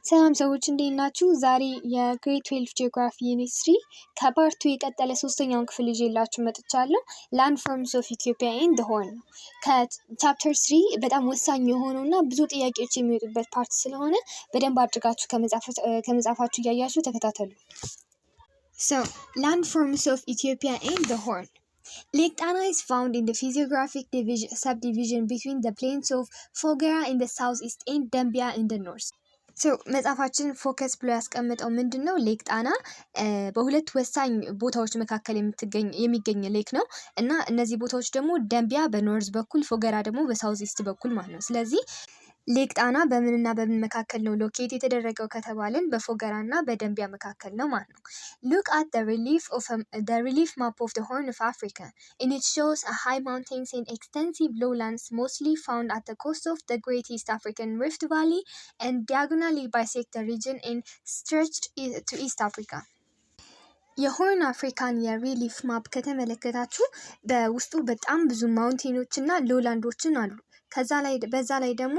ሰላም ሰዎች እንዴት ናችሁ? ዛሬ የግሬድ 12 ጂኦግራፊ ዩኒት 3 ከፓርት 2 የቀጠለ ሶስተኛውን ክፍል ይዤላችሁ መጥቻለሁ። ላንድ ፎርምስ ኦፍ ኢትዮጵያ ኤንድ ዘ ሆርን ነው። ከቻፕተር 3 በጣም ወሳኝ የሆነውና ብዙ ጥያቄዎች የሚወጡበት ፓርት ስለሆነ በደንብ አድርጋችሁ ከመጻፋችሁ እያያችሁ ተከታተሉ። So, land forms of Ethiopia and the Horn. Lake Tana is found in the physiographic subdivision between the plains of Fogera in the southeast and Dambia in the north. መጽሐፋችን ፎከስ ብሎ ያስቀመጠው ምንድነው? ሌክ ጣና በሁለት ወሳኝ ቦታዎች መካከል የሚገኝ ሌክ ነው እና እነዚህ ቦታዎች ደግሞ ደምቢያ በኖርዝ በኩል ፎገራ ደግሞ በሳውዝ ኢስት በኩል ማለት ነው። ስለዚህ ሌክ ጣና በምንና በምን መካከል ነው ሎኬት የተደረገው ከተባለን በፎገራና በደምቢያ መካከል ነው ማለት ነው። Look at the relief map of the Horn of Africa. And it shows a high mountains and extensive lowlands mostly found at the coast of the Great East African Rift Valley and diagonally bisect the region and stretched to East Africa. የሆርን አፍሪካን የሪሊፍ ማፕ ከተመለከታችሁ በውስጡ በጣም ብዙ ማውንቴኖች እና ሎላንዶችን አሉ። በዛ ላይ ደግሞ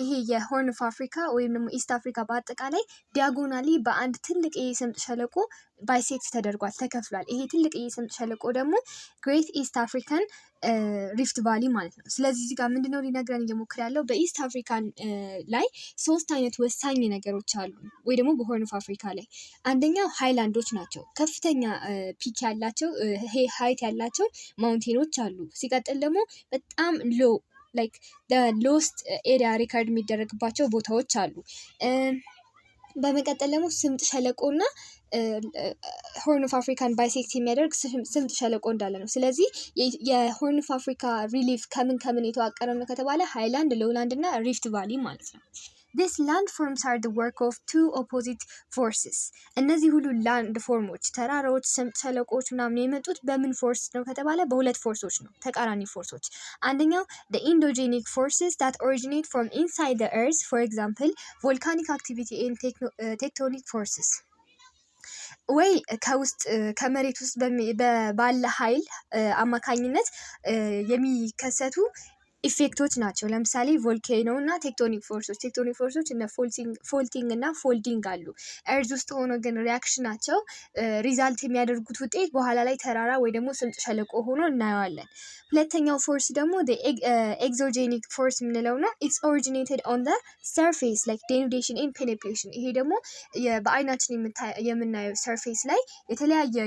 ይሄ የሆርን ኦፍ አፍሪካ ወይም ደግሞ ኢስት አፍሪካ በአጠቃላይ ዲያጎናሊ በአንድ ትልቅ የስምጥ ሸለቆ ባይሴክት ተደርጓል፣ ተከፍሏል። ይሄ ትልቅ የስምጥ ሸለቆ ደግሞ ግሬት ኢስት አፍሪካን ሪፍት ቫሊ ማለት ነው። ስለዚህ እዚህ ጋር ምንድነው ሊነግረን እየሞክር ያለው በኢስት አፍሪካን ላይ ሶስት አይነት ወሳኝ ነገሮች አሉ፣ ወይ ደግሞ በሆርን ኦፍ አፍሪካ ላይ አንደኛው ሃይላንዶች ናቸው። ከፍተኛ ፒክ ያላቸው ሃይት ያላቸው ማውንቴኖች አሉ። ሲቀጥል ደግሞ በጣም ሎ ላይክ ሎስት ኤሪያ ሪካርድ የሚደረግባቸው ቦታዎች አሉ። በመቀጠል ደግሞ ስምጥ ሸለቆና ሆርን ኦፍ አፍሪካን ባይሴክት የሚያደርግ ስምጥ ሸለቆ እንዳለ ነው። ስለዚህ የሆርን ኦፍ አፍሪካ ሪሊፍ ከምን የተዋቀረ ነው ከተባለ ሃይላንድ፣ ሎውላንድ እና ሪፍት ቫሊ ማለት ነው። These landforms are the work of two opposite forces. እነዚህ ሁሉ ላንድ ፎርሞች ተራራዎች፣ ስምጥ ሸለቆች ምናምን የመጡት በምን ፎርስ ነው ከተባለ በሁለት ፎርሶች ነው፣ ተቃራኒ ፎርሶች። አንደኛው the endogenic forces that originate from inside the earth, for example volcanic activity and tectonic forces. ወይ ከውስጥ ከመሬት ውስጥ ባለ ኃይል አማካኝነት የሚከሰቱ ኢፌክቶች ናቸው። ለምሳሌ ቮልኬኖ እና ቴክቶኒክ ፎርሶች እና ፎልቲንግ እና ፎልዲንግ አሉ። እርዝ ውስጥ ሆኖ ግን ሪያክሽናቸው ሪዛልት የሚያደርጉት ውጤት በኋላ ላይ ተራራ ወይ ደግሞ ስምጥ ሸለቆ ሆኖ እናየዋለን። ሁለተኛው ፎርስ ደግሞ ኤግዞጄኒክ ፎርስ የምንለው ነው። ኢትስ ኦሪጂኔትድ ኦን ዘ ሰርፌስ ላይክ ዴኑዴሽን ኤንድ ፔኔትሬሽን። ይሄ ደግሞ በአይናችን የምናየው ሰርፌስ ላይ የተለያየ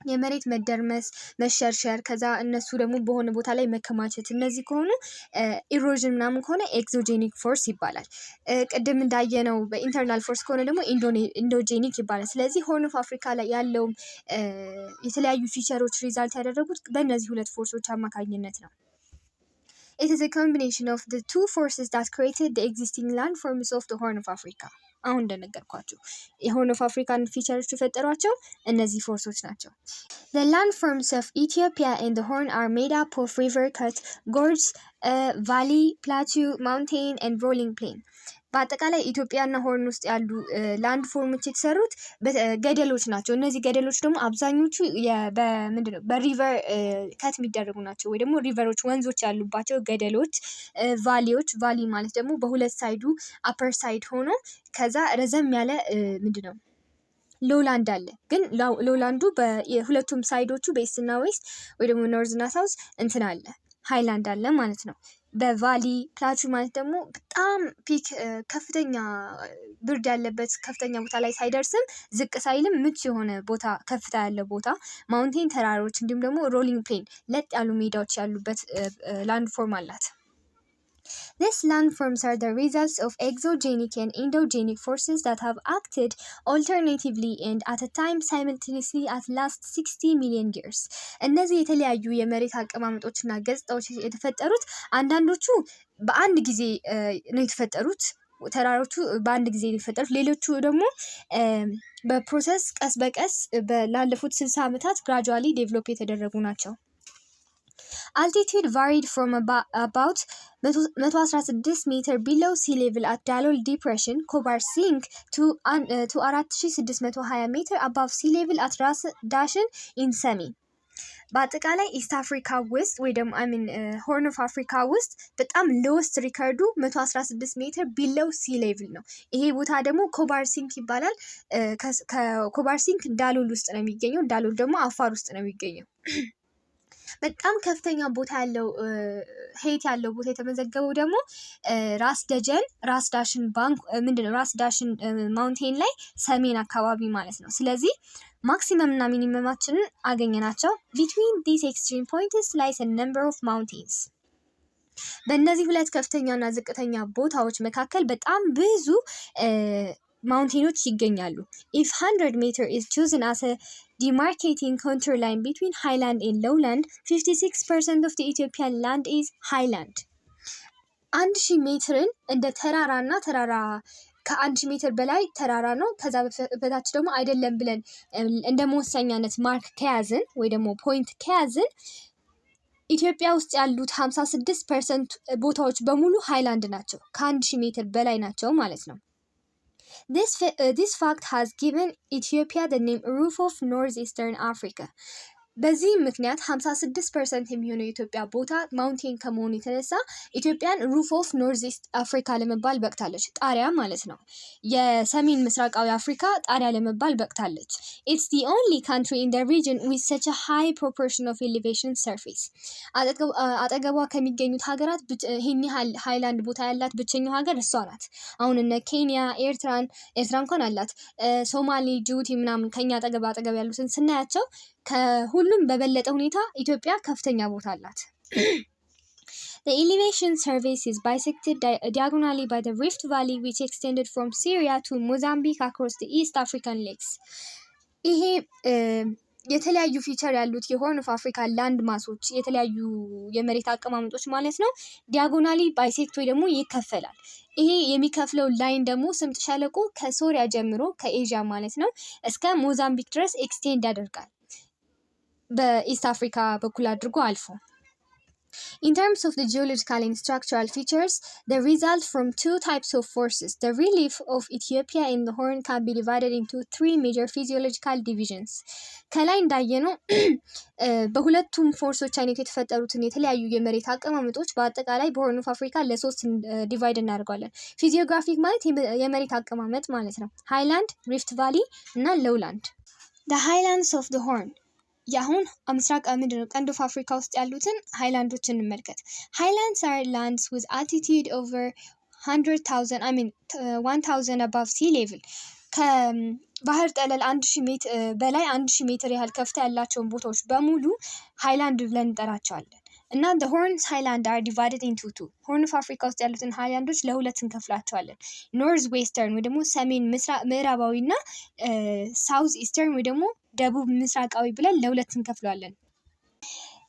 የመሬት መደርመስ፣ መሸርሸር፣ ከዛ እነሱ ደግሞ በሆነ ቦታ ላይ መከማቸት፣ እነዚህ ከሆኑ ኢሮዥን ምናምን ከሆነ ኤክዞጄኒክ ፎርስ ይባላል። ቅድም እንዳየነው በኢንተርናል ፎርስ ከሆነ ደግሞ ኢንዶጄኒክ ይባላል። ስለዚህ ሆርን ኦፍ አፍሪካ ላይ ያለውም የተለያዩ ፊቸሮች ሪዛልት ያደረጉት በእነዚህ ሁለት ፎርሶች አማካኝነት ነው። It is a combination of the two forces that created the existing landforms of the Horn of Africa. አሁን እንደነገርኳችሁ የሆርን ኦፍ አፍሪካን ፊቸሮች የፈጠሯቸው እነዚህ ፎርሶች ናቸው። The landforms of Ethiopia and the Horn are made up of river cut, gorge, valley, plateau, mountain and rolling plain. በአጠቃላይ ኢትዮጵያና ሆርን ውስጥ ያሉ ላንድ ፎርሞች የተሰሩት ገደሎች ናቸው። እነዚህ ገደሎች ደግሞ አብዛኞቹ በሪቨር ከት የሚደረጉ ናቸው፣ ወይ ደግሞ ሪቨሮች ወንዞች ያሉባቸው ገደሎች። ቫሊ ማለት ደግሞ በሁለት ሳይዱ አፐር ሳይድ ሆኖ ከዛ ረዘም ያለ ሎላንድ አለ። ግን ሎላንዱ በሁለቱም ሳይዶቹ በኢስት እና ዌስት ወይ ደግሞ ኖርዝ እና ሳውዝ አለ ሃይላንድ አለ ማለት ነው። በቫሊ ፕላቱ ማለት ደግሞ በጣም ፒክ ከፍተኛ ብርድ ያለበት ከፍተኛ ቦታ ላይ ሳይደርስም ዝቅ ሳይልም ምቹ የሆነ ቦታ ከፍታ ያለ ቦታ፣ ማውንቴን ተራሮች፣ እንዲሁም ደግሞ ሮሊንግ ፕሌን ለጥ ያሉ ሜዳዎች ያሉበት ላንድ ፎርም አላት። These landforms are the results of exogenic and endogenic forces that have acted alternatively and at a time simultaneously at last 60 million years. እነዚህ የተለያዩ የመሬት አቀማመጦችና ገጽታዎች የተፈጠሩት አንዳንዶቹ በአንድ ጊዜ ነው የተፈጠሩት፣ ተራሮቹ በአንድ ጊዜ ነው የተፈጠሩት። ሌሎቹ ደግሞ በፕሮሰስ ቀስ በቀስ ላለፉት 60 ዓመታት gradually develop የተደረጉ ናቸው። Altitude varied from about 116 meter below sea level at Dalol Depression, Kobar Sink, to 4620 meter above sea level at Ras Dashen in Semi. በአጠቃላይ ኢስት አፍሪካ ውስጥ ወይ ደግሞ ሆርን ኦፍ አፍሪካ ውስጥ በጣም ሎወስት ሪከርዱ 116 ሜትር ቢለው ሲ ሌቭል ነው። ይሄ ቦታ ደግሞ ኮባርሲንክ ይባላል። ከኮባርሲንክ ዳሎል ውስጥ ነው የሚገኘው። ዳሎል ደግሞ አፋር ውስጥ ነው የሚገኘው። በጣም ከፍተኛ ቦታ ያለው ሄይት ያለው ቦታ የተመዘገበው ደግሞ ራስ ደጀን ራስ ዳሽን ባንክ ራስ ዳሽን ማውንቴን ላይ ሰሜን አካባቢ ማለት ነው። ስለዚህ ማክሲመም እና ሚኒመማችንን አገኘናቸው። ቢትዊን ዲስ ኤክስትሪም ፖይንትስ ላይስ a number of mountains። በእነዚህ ሁለት ከፍተኛና ዝቅተኛ ቦታዎች መካከል በጣም ብዙ ማውንቴኖች ይገኛሉ። If 100 meter is chosen as a demarcating contour line between highland and lowland, 56% of the Ethiopian land is highland. 1000 ሜትርን እንደ ተራራና ተራራ ከ1000 ሜትር በላይ ተራራ ነው፣ ከዛ በታች ደግሞ አይደለም ብለን እንደ መወሰኛነት ማርክ ከያዝን ወይ ደግሞ ፖይንት ከያዝን ኢትዮጵያ ውስጥ ያሉት 56% ቦታዎች በሙሉ ሃይላንድ ናቸው፣ ከ1000 ሜትር በላይ ናቸው ማለት ነው። This fact has given Ethiopia the name Roof of Northeastern Africa. በዚህ ምክንያት 56% የሚሆነው የኢትዮጵያ ቦታ ማውንቴን ከመሆኑ የተነሳ ኢትዮጵያን ሩፍ ኦፍ ኖርዝ ኢስት አፍሪካ ለመባል በቅታለች። ጣሪያ ማለት ነው። የሰሜን ምስራቃዊ አፍሪካ ጣሪያ ለመባል በቅታለች። It's the only country in the region with such a high proportion of elevation surface. አጠገቧ ከሚገኙት ሀገራት ይህን ያህል ሃይላንድ ቦታ ያላት ብቸኛው ሀገር እሷ ናት። አሁን እነ ኬንያ፣ ኤርትራ እንኳን አላት፣ ሶማሌ፣ ጅቡቲ ምናምን ከኛ አጠገብ ያሉትን ስናያቸው ከሁሉም በበለጠ ሁኔታ ኢትዮጵያ ከፍተኛ ቦታ አላት። The elevation surface is bisected diagonally by the Rift Valley, which extended from Syria to Mozambique across the East African lakes. ይሄ የተለያዩ ፊቸር ያሉት የሆርን ኦፍ አፍሪካ ላንድ ማሶች የተለያዩ የመሬት አቀማመጦች ማለት ነው ዲያጎናሊ ባይሴክት ወይ ደግሞ ይከፈላል። ይሄ የሚከፍለው ላይን ደግሞ ስምጥ ሸለቆ ከሶሪያ ጀምሮ ከኤዥያ ማለት ነው እስከ ሞዛምቢክ ድረስ ኤክስቴንድ ያደርጋል በኢስት አፍሪካ በኩል አድርጎ አልፎ። In terms of the geological and structural features, they result from two types of forces. The relief of Ethiopia and the Horn can be divided into three major physiological divisions. ከላይ እንዳየነው በሁለቱም ፎርሶች አይነት የተፈጠሩትን የተለያዩ የመሬት አቀማመጦች በአጠቃላይ በሆርን ኦፍ አፍሪካ ለሶስት ዲቫይድ እናደርጋለን። ፊዚዮግራፊክ ማለት የመሬት አቀማመጥ ማለት ነው። ሃይላንድ፣ ሪፍት ቫሊ እና ሎውላንድ። The highlands of the Horn ያሁን ምስራቅ ቀንድ ኦፍ አፍሪካ ውስጥ ያሉትን ሃይላንዶች እንመልከት። Highlands are lands with altitude over 1000 above sea level. ከባህር ጠለል 1000 ሜትር በላይ 1000 ሜትር ያህል ከፍታ ያላቸውን ቦታዎች በሙሉ ሃይላንድ ብለን እንጠራቸዋለን። እና the Horns Highland are divided into two. ሆርን ኦፍ አፍሪካ ውስጥ ያሉትን ሃይላንዶች ለሁለት እንከፍላቸዋለን። ኖርዝ ዌስተርን ወይ ደግሞ ሰሜን ምዕራባዊ እና ሳውዝ ኢስተርን ወይ ደግሞ ደቡብ ምስራቃዊ ብለን ለሁለት እንከፍለዋለን።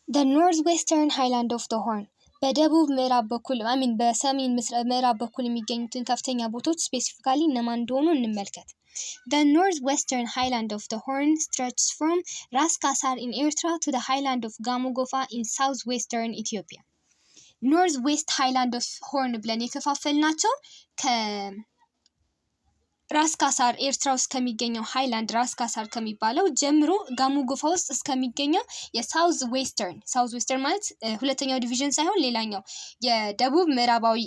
The Northwestern Highland of the Horn በደቡብ ምዕራብ በኩል በሰሜን ምዕራብ በኩል የሚገኙትን ከፍተኛ ቦታዎች ስፔሲፊካሊ እነማን እንደሆኑ እንመልከት። The Northwestern Highland of the Horn stretches from Ras Kassar in Eritrea to the Highland of Gamogofa in southwestern Ethiopia. Northwest Highland of Horn ብለን የከፋፈልናቸው ራስ ካሳር ኤርትራ ውስጥ ከሚገኘው ሃይላንድ ራስ ካሳር ከሚባለው ጀምሮ ጋሞ ጎፋ ውስጥ እስከሚገኘው የሳውዝ ዌስተርን ማለት ሁለተኛው ዲቪዥን ሳይሆን ሌላኛው የደቡብ ምዕራባዊ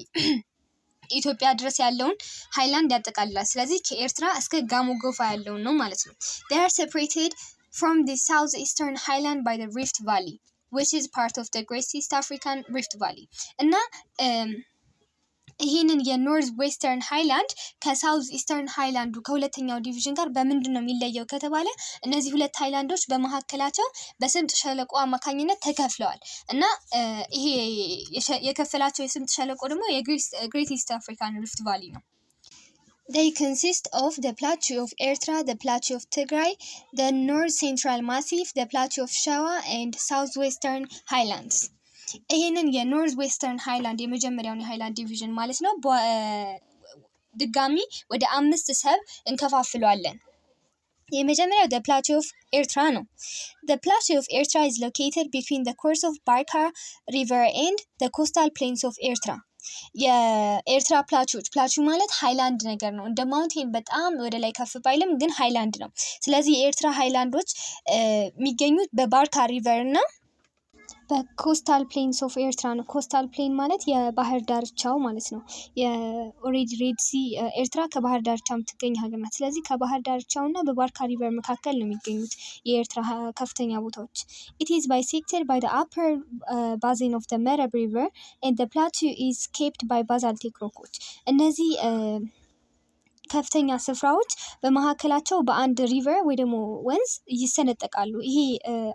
ኢትዮጵያ ድረስ ያለውን ሃይላንድ ያጠቃልላል። ስለዚህ ከኤርትራ እስከ ጋሞ ጎፋ ያለውን ነው ማለት ነው። They are separated from the southeastern highland by the Rift Valley, which is part of the Great East African Rift Valley. እና ይሄንን የኖርዝ ዌስተርን ሃይላንድ ከሳውዝ ኢስተርን ሃይላንዱ ከሁለተኛው ዲቪዥን ጋር በምንድን ነው የሚለየው ከተባለ እነዚህ ሁለት ሃይላንዶች በመካከላቸው በስምጥ ሸለቆ አማካኝነት ተከፍለዋል እና ይሄ የከፈላቸው የስምጥ ሸለቆ ደግሞ የግሬት ኢስት አፍሪካን ሪፍት ቫሊ ነው። They consist of the plateau of Eritrea, the plateau of Tigray, the North Central Massif, the plateau of Shawa and southwestern highlands. ይሄንን የኖርዝ ዌስተርን ሃይላንድ የመጀመሪያውን የሃይላንድ ዲቪዥን ማለት ነው ድጋሚ ወደ 5 ሰብ እንከፋፍለዋለን። የመጀመሪያው the plateau of Eritrea ነው። The plateau of Eritrea is located between the course of Barka river and the coastal plains of Eritrea. የኤርትራ ፕላቹ ማለት ሃይላንድ ነገር ነው። እንደ ማውንቴን በጣም ወደ ላይ ከፍ ባይልም ግን ሃይላንድ ነው። ስለዚህ የኤርትራ ሃይላንዶች የሚገኙት በባርካ ሪቨር እና በኮስታል ፕሌንስ ኦፍ ኤርትራ ነው። ኮስታል ፕሌን ማለት የባህር ዳርቻው ማለት ነው። የኦሬዲ ሬድ ሲ ኤርትራ ከባህር ዳርቻ የምትገኝ ሀገር ናት። ስለዚህ ከባህር ዳርቻው እና በባርካ ሪቨር መካከል ነው የሚገኙት የኤርትራ ከፍተኛ ቦታዎች። ኢት ኢዝ ባይሴክትድ ባይ ዘ አፐር ባዚን ኦፍ ዘ መረብ ሪቨር ኤንድ ዘ ፕላቱ ኢዝ ኬፕድ ባይ ባዛልቲክ ሮኮች። እነዚህ ከፍተኛ ስፍራዎች በመካከላቸው በአንድ ሪቨር ወይ ደግሞ ወንዝ ይሰነጠቃሉ። ይሄ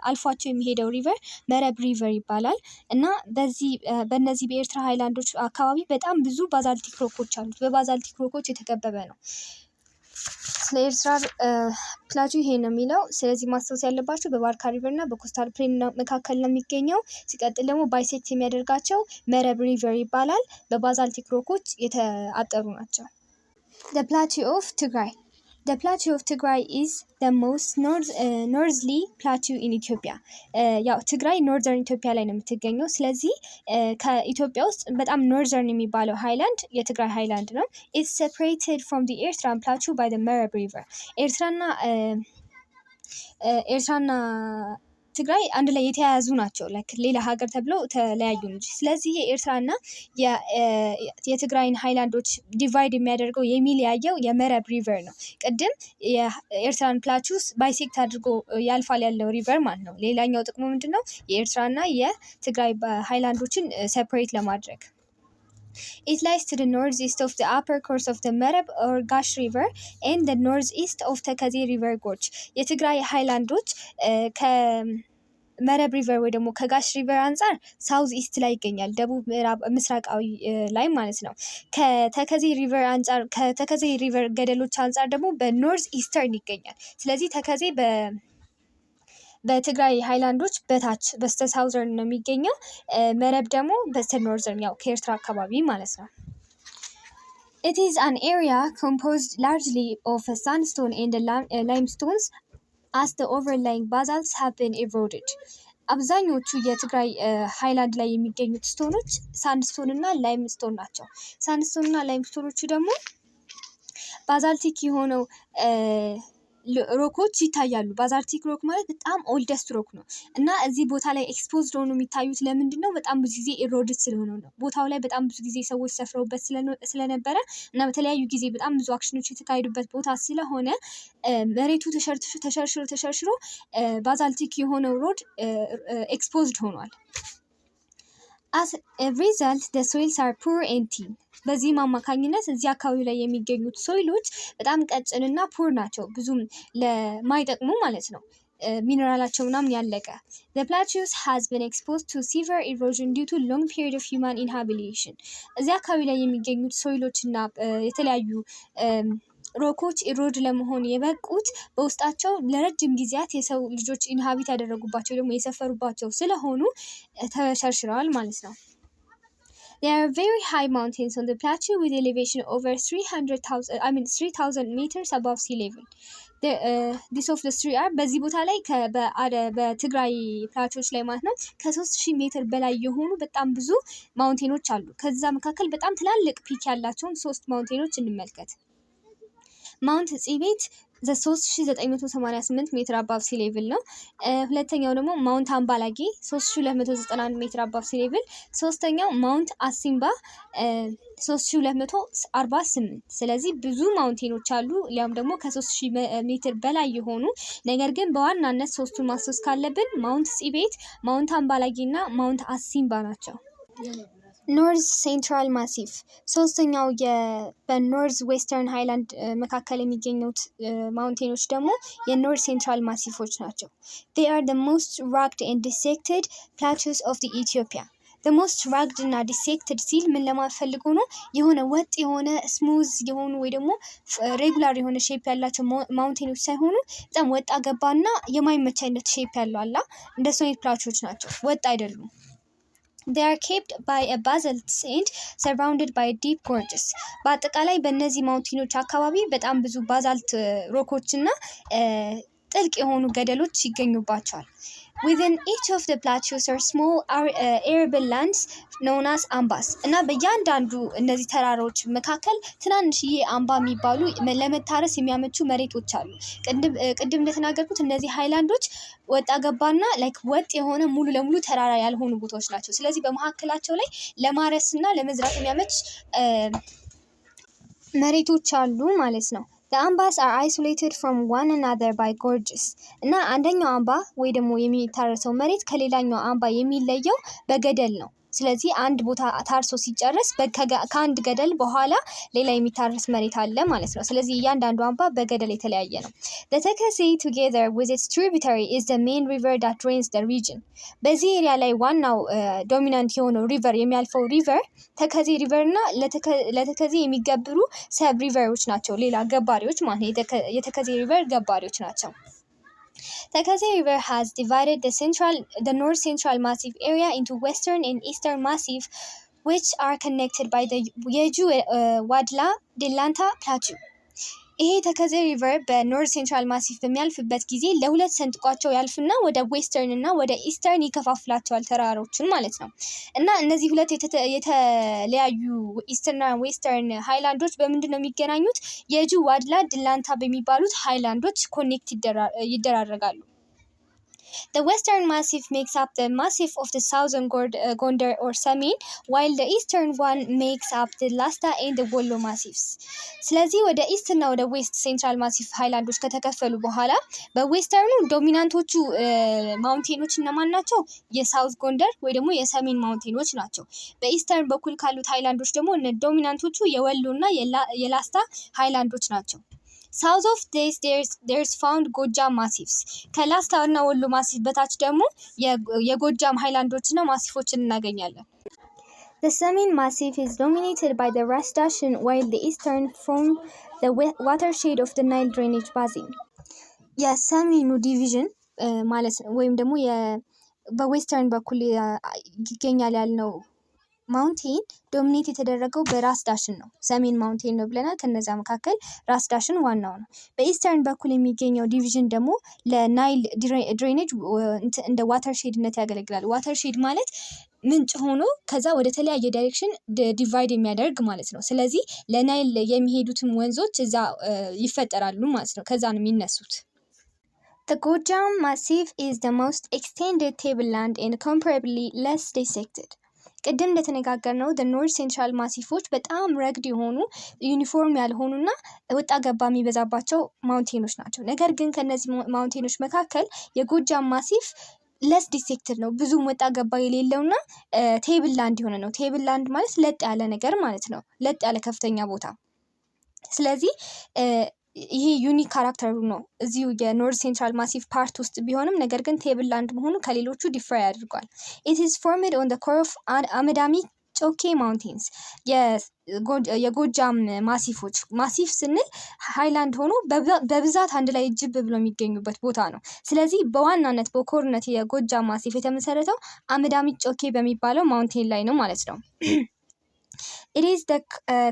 አልፏቸው የሚሄደው ሪቨር መረብ ሪቨር ይባላል እና በእነዚህ በኤርትራ ሃይላንዶች አካባቢ በጣም ብዙ ባዛልቲክ ሮኮች አሉት። በባዛልቲክ ሮኮች የተከበበ ነው። ስለ ኤርትራ ፕላቱ ይሄ ነው የሚለው። ስለዚህ ማስታወስ ያለባቸው በባርካ ሪቨር እና በኮስታል ፕሌን መካከል ነው የሚገኘው። ሲቀጥል ደግሞ ባይሴክት የሚያደርጋቸው መረብ ሪቨር ይባላል። በባዛልቲክ ሮኮች የተአጠሩ ናቸው። The Plateau of Tigray. The Plateau of Tigray is the most northerly plateau in Ethiopia. ያው ትግራይ ኖርዘርን ኢትዮጵያ ላይ ነው የምትገኘው። ስለዚህ ከኢትዮጵያ ውስጥ በጣም ኖርዘርን የሚባለው ሃይላንድ የትግራይ ሃይላንድ ነው። It's separated from the Eritrean plateau by the Merab River. ኤርትራና ትግራይ አንድ ላይ የተያያዙ ናቸው። ሌላ ሀገር ተብለው ተለያዩ እንጂ። ስለዚህ የኤርትራና የትግራይን ሃይላንዶች ዲቫይድ የሚያደርገው የሚለያየው የመረብ ሪቨር ነው። ቅድም የኤርትራን ፕላቱስ ባይሴክት አድርጎ ያልፋል ያለው ሪቨር ማለት ነው። ሌላኛው ጥቅሙ ምንድን ነው? የኤርትራና የትግራይ ሃይላንዶችን ሴፐሬት ለማድረግ። It lies to the northeast of the upper course of the Merab or Gash River and the northeast of Takaze River Gorge. የትግራይ ሃይላንዶች ከመረብ ሪቨር ወይ ደግሞ ከጋሽ ሪቨር አንጻር ሳውዝ ኢስት ላይ ይገኛል፣ ደቡብ ምዕራብ ምስራቃዊ ላይ ማለት ነው። ከተከዜ ሪቨር ገደሎች አንጻር ደግሞ በኖርዝ ኢስተርን ይገኛል። ስለዚህ ተከዜ በትግራይ ሃይላንዶች በታች በስተ ሳውዘርን ነው የሚገኘው። መረብ ደግሞ በስተ ኖርዘርን ያው ከኤርትራ አካባቢ ማለት ነው። It is an area composed largely of sandstone and limestones as the overlying basalts have been eroded. አብዛኞቹ የትግራይ ሃይላንድ ላይ የሚገኙት ስቶኖች ሳንድስቶን እና ላይምስቶን ናቸው። ሳንድስቶን እና ላይምስቶኖቹ ደግሞ ባዛልቲክ የሆነው ሮኮች ይታያሉ። ባዛልቲክ ሮክ ማለት በጣም ኦልደስት ሮክ ነው እና እዚህ ቦታ ላይ ኤክስፖዝድ ሆኖ የሚታዩት ለምንድን ነው? በጣም ብዙ ጊዜ ኢሮድድ ስለሆነ ነው። ቦታው ላይ በጣም ብዙ ጊዜ ሰዎች ሰፍረውበት ስለነበረ እና በተለያዩ ጊዜ በጣም ብዙ አክሽኖች የተካሄዱበት ቦታ ስለሆነ መሬቱ ተሸርሽሮ ባዛልቲክ የሆነው ሮድ ኤክስፖዝድ ሆኗል። As a result, the soils are poor and thin. በዚህም አማካኝነት እዚህ አካባቢ ላይ የሚገኙት ሶይሎች በጣም ቀጭንና ፑር ናቸው፣ ብዙም ለማይጠቅሙ ማለት ነው። ሚነራላቸው ምናምን ያለቀ። The plateaus has been exposed to severe erosion due to long period of human inhabitation. እዚህ አካባቢ ላይ የሚገኙት ሶይሎች እና የተለያዩ ሮኮች ኢሮድ ለመሆን የበቁት በውስጣቸው ለረጅም ጊዜያት የሰው ልጆች ኢንሃቢት ያደረጉባቸው ደግሞ የሰፈሩባቸው ስለሆኑ ተሸርሽረዋል ማለት ነው። There are very high mountains on the plateau with elevation over 3,000 meters above sea level. This of the three are በዚህ ቦታ ላይ በትግራይ ፕላቶች ላይ ማለት ነው ከ3000 ሜትር በላይ የሆኑ በጣም ብዙ ማውንቴኖች አሉ። ከዛ መካከል በጣም ትላልቅ ፒክ ያላቸውን 3 ማውንቴኖች እንመልከት። ማውንት ጽቤት 3988 ሜትር አባብ ሲ ሌቭል ነው። ሁለተኛው ደግሞ ማውንት አምባላጌ 3291 ሜትር አባብ ሲ ሌቭል። ሶስተኛው ማውንት አሲምባ 3248። ስለዚህ ብዙ ማውንቴኖች አሉ፣ ሊያም ደግሞ ከ3000 ሜትር በላይ የሆኑ ነገር ግን በዋናነት ሶስቱን ማስታወስ ካለብን ማውንት ጽቤት፣ ማውንት አምባላጌ እና ማውንት አሲምባ ናቸው። ኖርዝ ሴንትራል ማሲፍ ሶስተኛው በኖርዝ ዌስተርን ሃይላንድ መካከል የሚገኙት ማውንቴኖች ደግሞ የኖርዝ ሴንትራል ማሲፎች ናቸው። They are the most rugged and dissected plateaus of the Ethiopia. The most rugged እና dissected ሲል ምን ለማፈልጉ ነው? የሆነ ወጥ የሆነ ስሙዝ የሆኑ ወይ ደግሞ ሬጉላር የሆነ ሼፕ ያላቸው ማውንቴኖች ሳይሆኑ በጣም ወጣ ገባና የማይመች አይነት ሼፕ ያለው አላ እንደሱ አይነት ፕላቴዎች ናቸው፣ ወጥ አይደሉም። They are capped by a basalt and surrounded by deep gorges. በአጠቃላይ በእነዚህ ማውንቴኖች አካባቢ በጣም ብዙ ባዛልት ሮኮች እና ጥልቅ የሆኑ ገደሎች ይገኙባቸዋል። Within each of the plateaus are small arable lands known as ambas እና በእያንዳንዱ እነዚህ ተራራዎች መካከል ትናንሽዬ አምባ የሚባሉ ለመታረስ የሚያመቹ መሬቶች አሉ። ቅድም እንደተናገርኩት እነዚህ ሃይላንዶች ወጣ ገባና ላይክ ወጥ የሆነ ሙሉ ለሙሉ ተራራ ያልሆኑ ቦታዎች ናቸው። ስለዚህ በመካከላቸው ላይ ለማረስና ለመዝራት የሚያመች መሬቶች አሉ ማለት ነው። The ambas are isolated from one another by gorges እና አንደኛው አምባ ወይ ደግሞ የሚታረሰው መሬት ከሌላኛው አምባ የሚለየው በገደል ነው። ስለዚህ አንድ ቦታ ታርሶ ሲጨርስ ከአንድ ገደል በኋላ ሌላ የሚታረስ መሬት አለ ማለት ነው። ስለዚህ እያንዳንዱ አምባ በገደል የተለያየ ነው። The Tekeze together with its tributary is the main river that drains the region. በዚህ ኤሪያ ላይ ዋናው ዶሚናንት የሆነው ሪቨር የሚያልፈው ሪቨር ተከዜ ሪቨር እና ለተከዜ የሚገብሩ ሰብ ሪቨሮች ናቸው። ሌላ ገባሪዎች ማለት የተከዜ ሪቨር ገባሪዎች ናቸው። Tekeze River has divided the North Central Massif area into Western and Eastern Massif, which are connected by the Yeju Wadla Delanta Plateau. ይሄ ተከዜ ሪቨር በኖርዝ ሴንትራል ማሲፍ በሚያልፍበት ጊዜ ለሁለት ሰንጥቋቸው ያልፍና ወደ ዌስተርን እና ወደ ኢስተርን ይከፋፍላቸዋል ተራሮችን ማለት ነው። እና እነዚህ ሁለት የተለያዩ ኢስተርን እና ዌስተርን ሃይላንዶች በምንድን ነው የሚገናኙት? የጁ ዋድላ ድላንታ በሚባሉት ሃይላንዶች ኮኔክት ይደራረጋሉ። The Western Massif makes up the massif of the Southern Gondar or Samin, while the Eastern one makes up the Lasta and the Wollo Massifs. ስለዚህ ወደ ኢስት እና ወደ ዌስት ሴንትራል ማሲፍ ሃይላንዶች ከተከፈሉ በኋላ በዌስተርኑ ዶሚናንቶቹ ማውንቴኖች እነማን ናቸው? የሳውዝ ጎንደር ወይ ደግሞ የሰሜን ማውንቴኖች ናቸው። በኢስተርን በኩል ካሉት ሃይላንዶች ደግሞ ዶሚናንቶቹ የወሎ እና የላስታ ሃይላንዶች ናቸው። South of this there's found ጎጃም ማሲፍስ ከላስታ እና ወሎ ማሲፍ በታች ደግሞ የጎጃም ሃይላንዶች እና ማሲፎችን እናገኛለን። The Samin Massif is dominated by the Ras Dashen, while the eastern form the watershed of the Nile drainage basin. የሰሜኑ ዲቪዥን ማለት ወይም ደግሞ በዌስተርን በኩል ይገኛል ያልነው ማውንቴን ዶሚኔት የተደረገው በራስ ዳሽን ነው። ሰሜን ማውንቴን ነው ብለናል። ከነዛ መካከል ራስ ዳሽን ዋናው ነው። በኢስተርን በኩል የሚገኘው ዲቪዥን ደግሞ ለናይል ድሬኔጅ እንደ ዋተር ሼድነት ያገለግላል። ዋተር ሼድ ማለት ምንጭ ሆኖ ከዛ ወደ ተለያየ ዳይሬክሽን ዲቫይድ የሚያደርግ ማለት ነው። ስለዚህ ለናይል የሚሄዱትም ወንዞች እዛ ይፈጠራሉ ማለት ነው። ከዛ ነው የሚነሱት። The Gojam Massif is the most extended tableland and comparably less dissected. ቅድም እንደተነጋገርነው ኖርዝ ሴንትራል ማሲፎች በጣም ረግድ የሆኑ ዩኒፎርም ያልሆኑና ወጣ ገባ የሚበዛባቸው ማውንቴኖች ናቸው። ነገር ግን ከነዚህ ማውንቴኖች መካከል የጎጃም ማሲፍ ለስ ዲሴክትድ ነው። ብዙም ወጣ ገባ የሌለውና ቴብል ላንድ የሆነ ነው። ቴብል ላንድ ማለት ለጥ ያለ ነገር ማለት ነው። ለጥ ያለ ከፍተኛ ቦታ። ስለዚህ ይሄ ዩኒክ ካራክተሩ ነው እዚሁ የኖርዝ ሴንትራል ማሲፍ ፓርት ውስጥ ቢሆንም ነገር ግን ቴብል ላንድ መሆኑ ከሌሎቹ ዲፈር ያደርጓል። It is formed on the core of አመዳሚ ጮኬ ማውንቴንስ የጎጃም ማሲፎች ማሲፍ ስንል ሃይላንድ ሆኖ በብዛት አንድ ላይ ጅብ ብሎ የሚገኙበት ቦታ ነው። ስለዚህ በዋናነት በኮርነት የጎጃም ማሲፍ የተመሰረተው አመዳሚ ጮኬ በሚባለው ማውንቴን ላይ ነው ማለት ነው። It is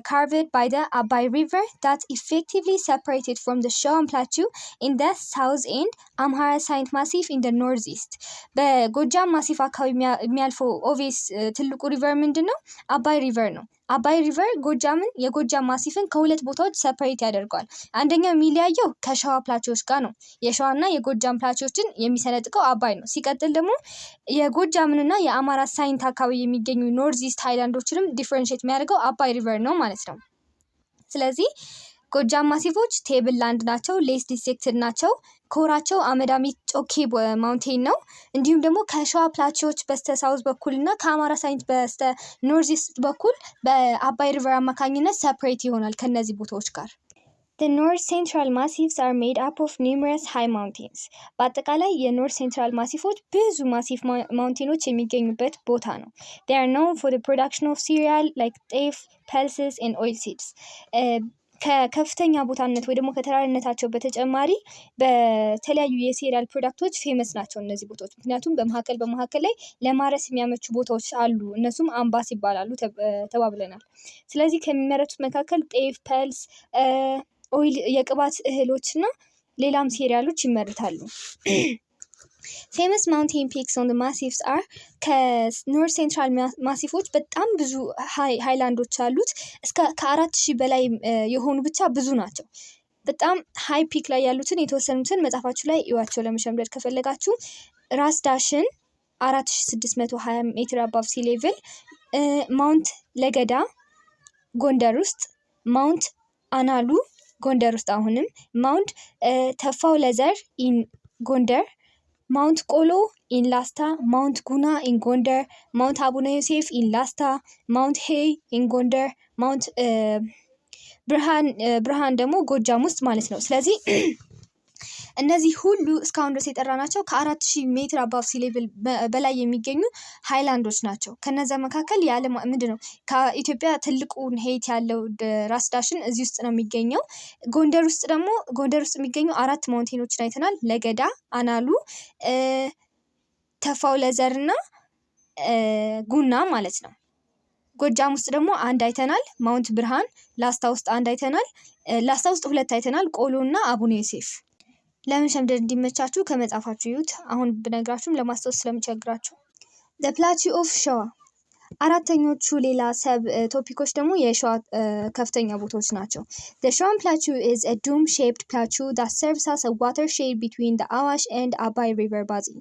carved by the Abai River that effectively separated from the Shoan Plateau in the south and Amhara Saint Massif in the northeast. በጎጃም ማሲፍ አካባቢ የሚያልፈው ኦቬስ ትልቁ ሪቨር ምንድን ነው? አባይ ሪቨር ነው። አባይ ሪቨር የጎጃም ማሲፍን ከሁለት ቦታዎች ሰፐሬት ያደርገዋል። አንደኛው የሚለያየው ከሸዋ ፕላቾች ጋር ነው። የሸዋና የጎጃም ፕላቾችን የሚሰነጥቀው አባይ ነው። ሲቀጥል ደግሞ የጎጃምንና የአማራ ሳይንት አካባቢ የሚገኙ ኖርዝ ኢስት ሃይላንዶችንም ዲፈረንሺየት የሚያደርገው አባይ ሪቨር ነው ማለት ነው። ስለዚህ ጎጃም ማሲፎች ቴብል ላንድ ናቸው፣ ሌስ ዲሴክትድ ናቸው። ኮራቸው አመዳሚ ጮኬ ማውንቴን ነው። እንዲሁም ደግሞ ከሸዋ ፕላቾች በስተ ሳውዝ በኩል እና ከአማራ ሳይንት በስተ ኖርዝ ኢስት በኩል በአባይ ሪቨር አማካኝነት ሰፕሬት ይሆናል ከነዚህ ቦታዎች ጋር። The North Central Massifs are made up of numerous high mountains. በአጠቃላይ የኖርዝ ሴንትራል ማሲፎች ብዙ ማሲፍ ማውንቴኖች የሚገኙበት ቦታ ነው። They are known for the production of cereal like ጤፍ, pulses and oilseeds. ከከፍተኛ ቦታነት ወይ ደግሞ ከተራራነታቸው በተጨማሪ በተለያዩ የሴሪያል ፕሮዳክቶች ፌመስ ናቸው እነዚህ ቦታዎች። ምክንያቱም በመካከል ላይ ለማረስ የሚያመቹ ቦታዎች አሉ። እነሱም አምባስ ይባላሉ ተባብለናል። ስለዚህ ከሚመረቱት መካከል ጤፍ፣ ፐልስ፣ ኦይል የቅባት እህሎች እና ሌላም ሴሪያሎች ይመረታሉ። famous mountain peaks on the massifs are ከኖርዝ ሴንትራል ማሲፎች በጣም ብዙ ሃይላንዶች አሉት። እስከ ከ4000 በላይ የሆኑ ብቻ ብዙ ናቸው። በጣም ሃይ ፒክ ላይ ያሉትን የተወሰኑትን መጻፋችሁ ላይ ይዋቸው ለመሸምደድ ከፈለጋችሁ ራስ ዳሽን 4620 ሜትር above sea level፣ ማውንት ለገዳ ጎንደር ውስጥ፣ ማውንት አናሉ ጎንደር ውስጥ አሁንም፣ ማውንት ተፋው ለዘር ኢን ጎንደር፣ ማውንት ቆሎ ኢን ላስታ፣ ማውንት ጉና ኢን ጎንደር፣ ማውንት አቡነ ዮሴፍ ኢን ላስታ፣ ማውንት ሄይ ኢን ጎንደር፣ ማውንት ብርሃን ደግሞ ጎጃም ውስጥ ማለት ነው። ስለዚህ እነዚህ ሁሉ እስካሁን ድረስ የጠራናቸው ከ4000 ሜትር above sea level በላይ የሚገኙ ሃይላንዶች ናቸው። ከነዛ መካከል የዓለም ምንድነው ከኢትዮጵያ ትልቁን ሄይት ያለው ራስ ዳሽን እዚህ ውስጥ ነው የሚገኘው። ጎንደር ውስጥ የሚገኙ 4 ማውንቴኖችን አይተናል። ለገዳ፣ አናሉ፣ ተፋው ለዘርና ጉና ማለት ነው። ጎጃም ውስጥ ደግሞ አንድ አይተናል፣ ማውንት ብርሃን። ላስታ ውስጥ አንድ አይተናል። ላስታ ውስጥ 2 አይተናል፣ ቆሎና አቡነ ዮሴፍ። ለምን ሸምደድ እንዲመቻችሁ ከመጻፋችሁ ይዩት። አሁን ብነግራችሁም ለማስታወስ ስለሚቸግራችሁ። the plateau of ሸዋ አራተኞቹ ሌላ ሰብ ቶፒኮች ደግሞ የሸዋ ከፍተኛ ቦታዎች ናቸው። the Shawan plateau is a dome shaped plateau that serves as a watershed between the Awash and Abai river basin።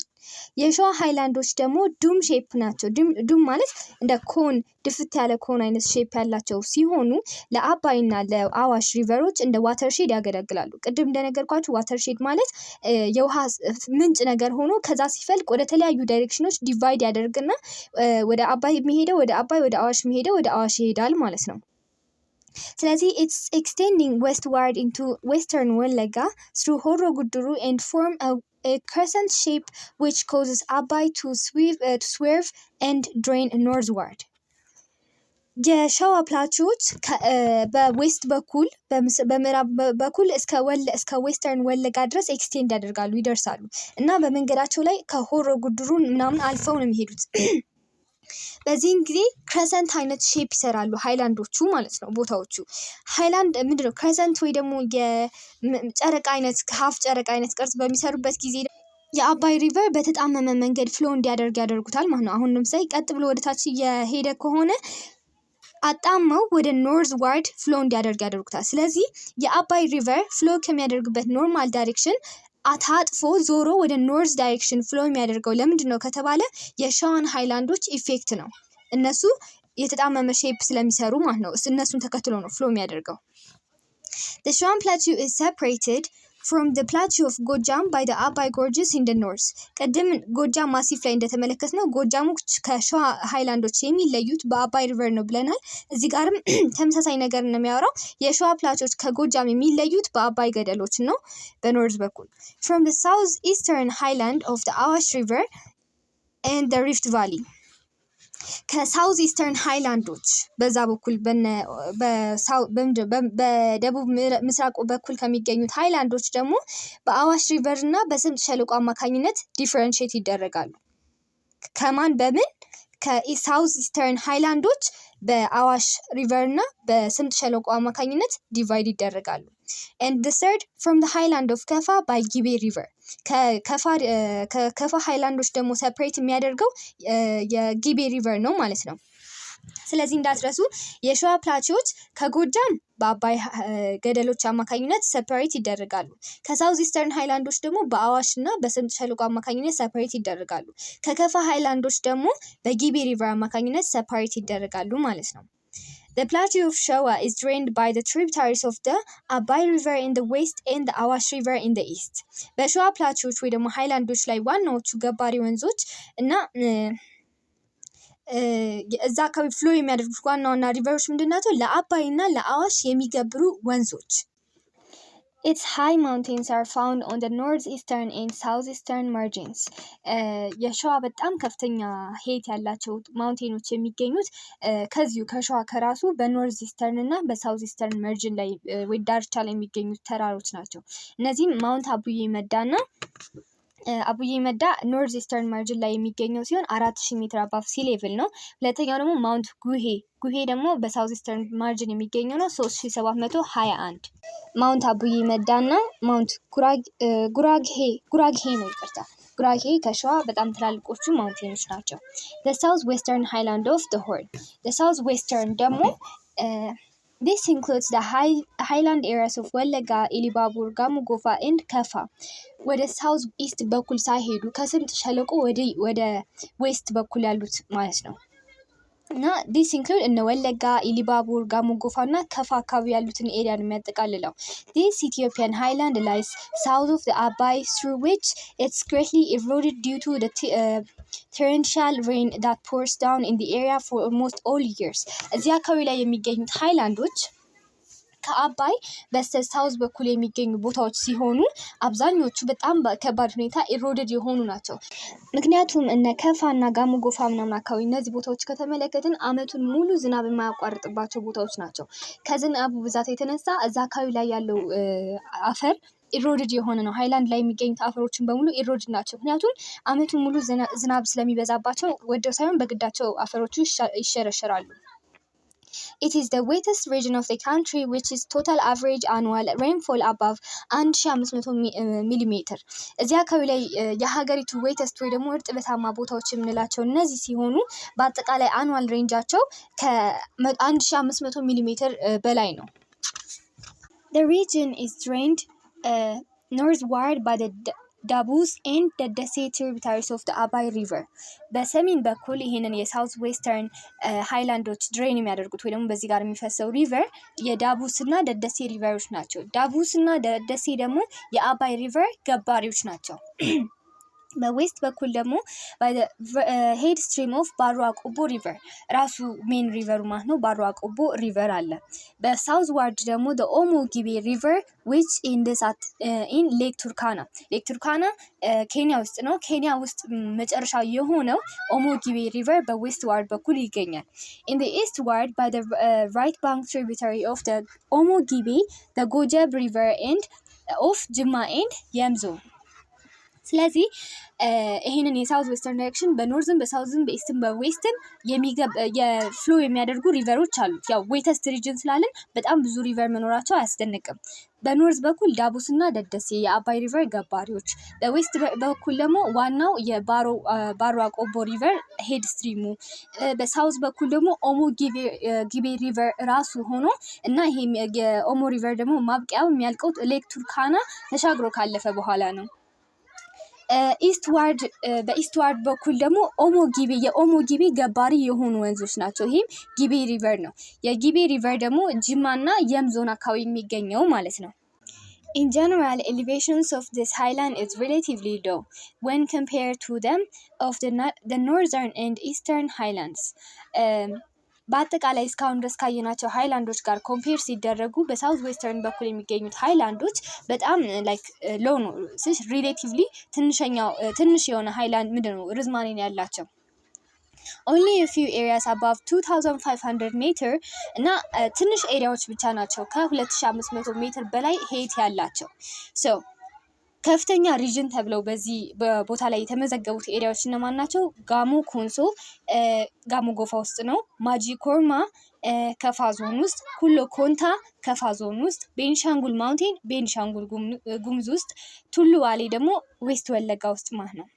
የሸዋ ሃይላንዶች ደግሞ ዱም ሼፕ ናቸው። ዱም ማለት እንደ ኮን ድፍት ያለ ኮን አይነት ሼፕ ያላቸው ሲሆኑ ለአባይና ለአዋሽ ሪቨሮች እንደ ዋተርሼድ ያገለግላሉ። ቅድም እንደነገርኳችሁ ዋተርሼድ ማለት የውሃ ምንጭ ነገር ሆኖ ከዛ ሲፈልቅ ወደ ተለያዩ ዳይሬክሽኖች ዲቫይድ ያደርግና ወደ አባይ የሚሄደው ወደ አባይ፣ ወደ አዋሽ የሚሄደው ወደ አዋሽ ይሄዳል ማለት ነው። ስለዚህ it's extending westward into western Wallagga through Horo Guduru and form a crescent shape which causes Abai to swerve and drain northward። የሸዋ ፕላቶዎች በዌስት በኩል በምዕራብ በኩል እስከ ዌስተርን ወለጋ ድረስ ኤክስቴንድ ያደርጋሉ ይደርሳሉ እና በመንገዳቸው ላይ ከሆሮ ጉድሩን ምናምን አልፈው ነው የሚሄዱት። በዚህን ጊዜ ክረሰንት አይነት ሼፕ ይሰራሉ ሃይላንዶቹ ማለት ነው። ቦታዎቹ ሃይላንድ ምንድነው ክረሰንት ወይ ደግሞ የጨረቃ አይነት ሀፍ ጨረቃ አይነት ቅርጽ በሚሰሩበት ጊዜ የአባይ ሪቨር በተጣመመ መንገድ ፍሎ እንዲያደርግ ያደርጉታል ማለት ነው። አሁን ለምሳሌ ቀጥ ብሎ ወደታች እየሄደ ከሆነ አጣመው ወደ ኖርዝ ዋርድ ፍሎ እንዲያደርግ ያደርጉታል። ስለዚህ የአባይ ሪቨር ፍሎ ከሚያደርግበት ኖርማል ዳይሬክሽን አታጥፎ ዞሮ ወደ ኖርዝ ዳይሬክሽን ፍሎ የሚያደርገው ለምንድን ነው ከተባለ የሸዋን ሃይላንዶች ኢፌክት ነው። እነሱ የተጣመመ ሼፕ ስለሚሰሩ ማለት ነው። እነሱን ተከትሎ ነው ፍሎ የሚያደርገው። The Shawan Plateau is separated from the plateau of Gojam by the Abai gorges in the north። ቀደም ጎጃም ማሲፍ ላይ እንደተመለከትነው ጎጃሞች ከሸዋ ሃይላንዶች የሚለዩት በአባይ ሪቨር ነው ብለናል። እዚህ ጋርም ተመሳሳይ ነገር ነው የሚያወራው። የሸዋ ፕላቶዎች ከጎጃም የሚለዩት በአባይ ገደሎች ነው በኖርዝ በኩል። From the south eastern highland of the Awash river and the Rift Valley። ከሳውዝ ኢስተርን ሃይላንዶች በዛ በኩል በደቡብ ምስራቅ በኩል ከሚገኙት ሃይላንዶች ደግሞ በአዋሽ ሪቨር እና በስምጥ ሸለቆ አማካኝነት ዲፈረንሺየት ይደረጋሉ። ከማን በምን ከሳውዝ ኢስተርን ሃይላንዶች በአዋሽ ሪቨር እና በስምጥ ሸለቆ አማካኝነት ዲቫይድ ይደረጋሉ። and the third from the highland of Kafa by ጊቤ river። ከከፋ ሃይላንዶች ደግሞ ሰፕሬት የሚያደርገው የጊቤ ሪቨር ነው ማለት ነው። ስለዚህ እንዳትረሱ የሸዋ ፕላቶዎች ከጎጃም በአባይ ገደሎች አማካኝነት ሰፕሬት ይደረጋሉ። ከሳውዝ ኢስተርን ሃይላንዶች ደግሞ በአዋሽ እና በስምጥ ሸለቆ አማካኝነት ሰፕሬት ይደረጋሉ። ከከፋ ሃይላንዶች ደግሞ በጊቤ ሪቨር አማካኝነት ሰፕሬት ይደረጋሉ ማለት ነው። The plateau of Shawa is drained by the tributaries of the Abai River in the west and the Awash River in the east። በሸዋ ፕላቶዎች ወይ ደግሞ ሃይላንዶች ላይ ዋናዎቹ ገባሪ ወንዞች እና እዛ አካባቢ ፍሎ የሚያደርጉት ዋና ዋና ሪቨሮች ምንድናቸው? ለአባይ እና ለአዋሽ የሚገብሩ ወንዞች። Its high mountains are found on the northeastern and southeastern margins። የሸዋ በጣም ከፍተኛ ሄት ያላቸው ማውንቴኖች የሚገኙት ከዚሁ ከሸዋ ከራሱ በኖርዝ ኢስተርን እና በሳውዝ ኢስተርን መርጅን ላይ ወይ ዳርቻ ላይ የሚገኙት ተራሮች ናቸው። እነዚህም ማውንት አቡዬ መዳና አቡዬ መዳ ኖርዝ ኢስተርን ማርጅን ላይ የሚገኘው ሲሆን 4000 ሜትር above sea level ነው። ሁለተኛው ደግሞ ማውንት ጉሄ ደግሞ በሳውዝ ኢስተርን ማርጅን የሚገኘው ነው 3721። ማውንት አቡዬ መዳና ማውንት ጉራጌ ነው ይቅርታ። ጉራጌ ከሸዋ በጣም ትላልቆቹ ማውንቴኖች ናቸው። the southwestern highland of the horn the southwestern ደግሞ this includes the highland areas of ወለጋ ኢሊባቡር ጋሞ ጎፋ and ከፋ ወደ ሳውዝ ኢስት በኩል ሳይሄዱ ከስምጥ ሸለቆ ወደ ዌስት በኩል ያሉት ማለት ነው እና this include እነ ወለጋ ኢሊባቡር ጋሞ ጎፋ እና ከፋ አካባቢ ያሉትን ኤሪያ ነው የሚያጠቃልለው this Ethiopian highland lies south of the Abai through which it's greatly eroded due to the torrential rain that pours down in the area for almost all years እዚህ አካባቢ ላይ የሚገኙት ሃይላንዶች ከአባይ በስተ ሳውዝ በኩል የሚገኙ ቦታዎች ሲሆኑ አብዛኞቹ በጣም በከባድ ሁኔታ ኢሮድድ የሆኑ ናቸው ምክንያቱም እነ ከፋና ጋሞ ጎፋ ምናምን አካባቢ እነዚህ ቦታዎች ከተመለከትን አመቱን ሙሉ ዝናብ የማያቋርጥባቸው ቦታዎች ናቸው ከዝናቡ ብዛት የተነሳ እዛ አካባቢ ላይ ያለው አፈር ኢሮድድ የሆነ ነው ሃይላንድ ላይ የሚገኙት አፈሮችን በሙሉ ኢሮድድ ናቸው ምክንያቱም አመቱን ሙሉ ዝናብ ስለሚበዛባቸው ወደው ሳይሆን በግዳቸው አፈሮቹ ይሸረሸራሉ It is the wettest region of the country which is total average annual rainfall above 1500 mm. እዚህ አካባቢ ላይ የሀገሪቱ wettest ወይ ደግሞ እርጥበታማ ቦታዎች የምንላቸው እነዚህ ሲሆኑ በአጠቃላይ annual rangeአቸው ከ1500 mm በላይ ነው The region is drained northward by the Dabus and the Desi tributaries of the Abai River. በሰሜን በኩል ይሄንን የሳውዝ ዌስተርን ሃይላንዶች ድሬን የሚያደርጉት ወይ ደግሞ በዚህ ጋር የሚፈሰው ሪቨር የዳቡስ እና ደደሴ ሪቨሮች ናቸው ዳቡስ እና ደደሴ ደግሞ የአባይ ሪቨር ገባሪዎች ናቸው በዌስት በኩል ደግሞ by the head stream of ባሮ አቆቦ river ራሱ ሜን ሪቨሩ ማለት ነው ባሮ አቆቦ ሪቨር አለ በሳውዝ ዋርድ ደግሞ the Omo Gibe river which in Lake Turkana ኬንያ ውስጥ ነው ኬንያ ውስጥ መጨረሻ የሆነው Omo Gibe river በዌስት ዋርድ በኩል ይገኛል in the east ward by the right bank tributary of the Omo Gibe the Gojab river and of Jimma and Yamzo ስለዚህ ይሄንን የሳውዝ ዌስተርን ዳይሬክሽን በኖርዝም በሳውዝም በኢስትም በዌስትም የፍሎ የሚያደርጉ ሪቨሮች አሉት ያው ዌተስት ሪጅን ስላለን በጣም ብዙ ሪቨር መኖራቸው አያስደንቅም በኖርዝ በኩል ዳቡስና ደደሴ የአባይ ሪቨር ገባሪዎች በዌስት በኩል ደግሞ ዋናው የባሮ አቆቦ ሪቨር ሄድ ስትሪሙ በሳውዝ በኩል ደግሞ ኦሞ ጊቤ ሪቨር ራሱ ሆኖ እና ይሄ የኦሞ ሪቨር ደግሞ ማብቂያው የሚያልቀው ሌክ ቱርካና ተሻግሮ ካለፈ በኋላ ነው በኢስትዋርድ በኩል ደግሞ የኦሞ ጊቤ ገባሪ የሆኑ ወንዞች ናቸው ይሄም ጊቤ ሪቨር ነው የጊቤ ሪቨር ደግሞ ጅማና የምዞን አካባቢ የሚገኘው ማለት ነው In general, elevations of this highland is relatively low when compared to them of the northern and eastern highlands. በአጠቃላይ እስካሁን ድረስ ካየናቸው ሃይላንዶች ጋር ኮምፔር ሲደረጉ በሳውዝ ዌስተርን በኩል የሚገኙት ሃይላንዶች በጣም ላይክ ሎው ነው ሪሌቲቭሊ ትንሽ የሆነ ሃይላንድ ምንድነው ርዝማኔ ያላቸው only a few areas above 2500 meter እና ትንሽ ኤሪያዎች ብቻ ናቸው ከ2500 ሜትር በላይ ሄት ያላቸው so ከፍተኛ ሪጅን ተብለው በዚህ በቦታ ላይ የተመዘገቡት ኤሪያዎች እነማን ናቸው ጋሞ ኮንሶ ጋሞ ጎፋ ውስጥ ነው ማጂ ኮርማ ከፋ ዞን ውስጥ ኩሎ ኮንታ ከፋ ዞን ውስጥ ቤንሻንጉል ማውንቴን ቤንሻንጉል ጉሙዝ ውስጥ ቱሉ ዋሌ ደግሞ ዌስት ወለጋ ውስጥ ማለት ነው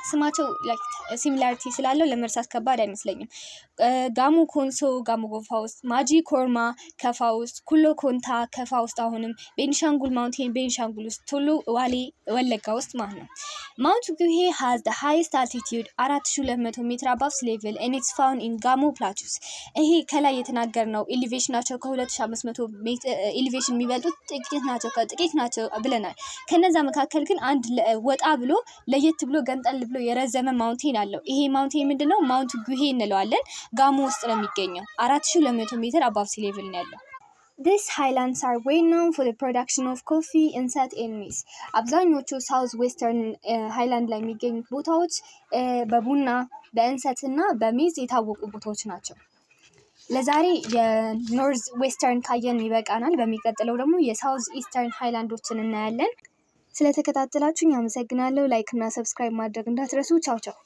ስማቸው ላይክ ሲሚላሪቲ ስላለው ለመርሳት ከባድ አይመስለኝም ጋሞ ኮንሶ ጋሞ ጎፋ ውስጥ ማጂ ኮርማ ከፋ ውስጥ ኩሎ ኮንታ ከፋ ውስጥ አሁንም ቤንሻንጉል ማውንቴን ቤንሻንጉል ውስጥ ቱሉ ዋሌ ወለጋ ውስጥ ማለት ነው Mount Guhe has the highest altitude 4200 meter above sea level and it's found in Gamo plateaus ይሄ ከላይ የተናገርነው ኤሊቬሽናቸው ከ2500 ሜትር ኤሊቬሽን የሚበልጡት ጥቂት ናቸው ብለናል ከነዛ መካከል ግን አንድ ወጣ ብሎ ለየት ብሎ ገንጠል ብሎ የረዘመ ማውንቴን አለው ይሄ ማውንቴን ምንድነው ማውንት ጉሄ እንለዋለን ጋሞ ውስጥ ነው የሚገኘው 4200 ሜትር above sea level ነው ያለው These highlands are well known for the production of coffee, insect and maize. አብዛኞቹ ሳውዝ ዌስተርን ሃይላንድ ላይ የሚገኙ ቦታዎች በቡና በእንሰት እና በሜዝ የታወቁ ቦታዎች ናቸው ለዛሬ የኖርዝ ዌስተርን ካየን ይበቃናል በሚቀጥለው ደግሞ የሳውዝ ኢስተርን ሃይላንዶችን እናያለን ስለተከታተላችሁኝ አመሰግናለሁ ላይክ እና ሰብስክራይብ ማድረግ እንዳትረሱ ቻው ቻው